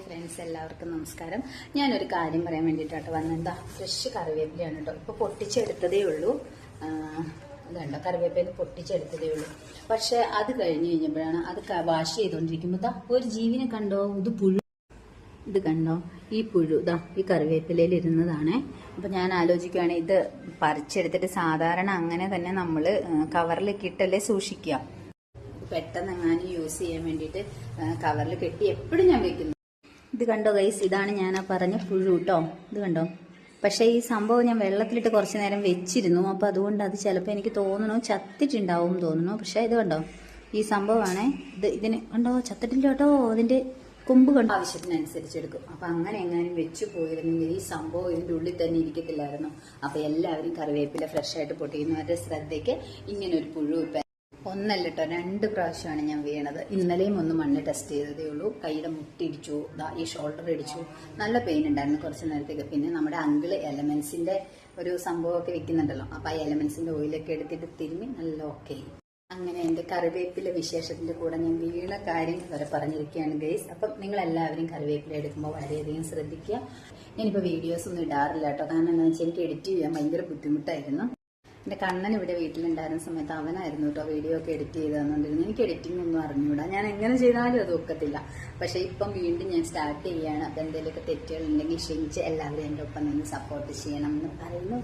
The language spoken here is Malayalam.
ഫ്രണ്ട്സ് എല്ലാവർക്കും നമസ്കാരം. ഞാനൊരു കാര്യം പറയാൻ വേണ്ടിയിട്ടാണ് വന്നത്. ഫ്രഷ് കറിവേപ്പിലയാണ് കേട്ടോ. ഇപ്പോൾ പൊട്ടിച്ചെടുത്തതേ ഉള്ളൂ. അതുണ്ടോ, കറിവേപ്പില പൊട്ടിച്ചെടുത്തതേ ഉള്ളൂ. പക്ഷെ അത് കഴിഞ്ഞ് കഴിഞ്ഞപ്പോഴാണ് അത് വാഷ് ചെയ്തുകൊണ്ടിരിക്കുമ്പോൾ ഒരു ജീവനെ കണ്ടോ, ഇത് കണ്ടോ, ഈ പുഴു ഈ കറിവേപ്പിലയിൽ ഇരുന്നതാണേ. അപ്പം ഞാൻ ആലോചിക്കുകയാണ്, ഇത് പറിച്ചെടുത്തിട്ട് സാധാരണ അങ്ങനെ തന്നെ നമ്മൾ കവറിലേക്ക് ഇട്ടല്ലേ സൂക്ഷിക്കുക. പെട്ടെന്ന് എങ്ങാനും യൂസ് ചെയ്യാൻ വേണ്ടിയിട്ട് കവറിൽ കെട്ടി എപ്പോഴും ഞാൻ വെക്കുന്നു. ഇത് കണ്ടോ ഗൈസ്, ഇതാണ് ഞാൻ പറഞ്ഞ പുഴു കേട്ടോ. ഇത് കണ്ടോ. പക്ഷേ ഈ സംഭവം ഞാൻ വെള്ളത്തിലിട്ട് കുറച്ച് നേരം വെച്ചിരുന്നു. അപ്പോൾ അതുകൊണ്ട് അത് ചിലപ്പോൾ എനിക്ക് തോന്നുന്നു ചത്തിട്ടുണ്ടാവും തോന്നുന്നു. പക്ഷേ ഇത് കണ്ടോ, ഈ സംഭവമാണേ. ഇതിന് കണ്ടോ, ചത്തിട്ടില്ല കേട്ടോ. അതിൻ്റെ കൊമ്പ് കണ്ടോ, ആവശ്യത്തിനനുസരിച്ച് എടുക്കും. അപ്പം അങ്ങനെ എങ്ങാനും വെച്ചു പോയിരുന്നെങ്കിൽ ഈ സംഭവം ഇതിൻ്റെ ഉള്ളിൽ തന്നെ ഇരിക്കത്തില്ലായിരുന്നു. അപ്പോൾ എല്ലാവരും കറിവേപ്പില ഫ്രഷായിട്ട് പൊട്ടിക്കുന്നവരുടെ ശ്രദ്ധയ്ക്ക് ഇങ്ങനൊരു പുഴു ഒന്നല്ല കേട്ടോ, 2 പ്രാവശ്യമാണ് ഞാൻ വീണത്. ഇന്നലെയും ഒന്ന് മണ്ണ് ടെസ്റ്റ് ചെയ്തതേ ഉള്ളൂ. കൈയുടെ മുട്ടിടിച്ചു, ഈ ഷോൾഡർ ഇടിച്ചു, നല്ല പെയിൻ ഉണ്ടായിരുന്നു കുറച്ച് നേരത്തേക്ക്. പിന്നെ നമ്മുടെ അങ്കിള് എലമെന്റ്സിന്റെ ഒരു സംഭവമൊക്കെ വെക്കുന്നുണ്ടല്ലോ, അപ്പൊ ആ എലമെന്റ്സിന്റെ ഓയിലൊക്കെ എടുത്തിട്ട് തിരുമ്മി നല്ല ഓക്കെ. അങ്ങനെ എന്റെ കറിവേപ്പില വിശേഷത്തിന്റെ കൂടെ ഞാൻ വീണ കാര്യങ്ങൾ വരെ പറഞ്ഞിരിക്കുകയാണ് ഗൈസ്. അപ്പം നിങ്ങൾ എല്ലാവരും കറിവേപ്പില എടുക്കുമ്പോൾ വളരെയധികം ശ്രദ്ധിക്കുക. ഞാനിപ്പോൾ വീഡിയോസ് ഒന്നും ഇടാറില്ല കേട്ടോ. കാരണം എന്താണെന്ന് വെച്ചാൽ എനിക്ക് എഡിറ്റ് ചെയ്യാൻ ഭയങ്കര ബുദ്ധിമുട്ടായിരുന്നു. എൻ്റെ കണ്ണൻ ഇവിടെ വീട്ടിലുണ്ടായിരുന്ന സമയത്ത് അവനായിരുന്നു കേട്ടോ വീഡിയോ ഒക്കെ എഡിറ്റ് ചെയ്ത് തന്നുകൊണ്ടിരുന്നു. എനിക്ക് എഡിറ്റിംഗ് ഒന്നും അറിഞ്ഞുകൂടാ, ഞാൻ എങ്ങനെ ചെയ്താലും അത് ഒക്കത്തില്ല. പക്ഷേ ഇപ്പം വീണ്ടും ഞാൻ സ്റ്റാർട്ട് ചെയ്യുകയാണ്. അപ്പം എന്തെങ്കിലുമൊക്കെ തെറ്റുകൾ ഉണ്ടെങ്കിൽ ക്ഷമിച്ച് എല്ലാവരും എൻ്റെ ഒപ്പം നിന്ന് സപ്പോർട്ട് ചെയ്യണം എന്ന് പറയുന്നു.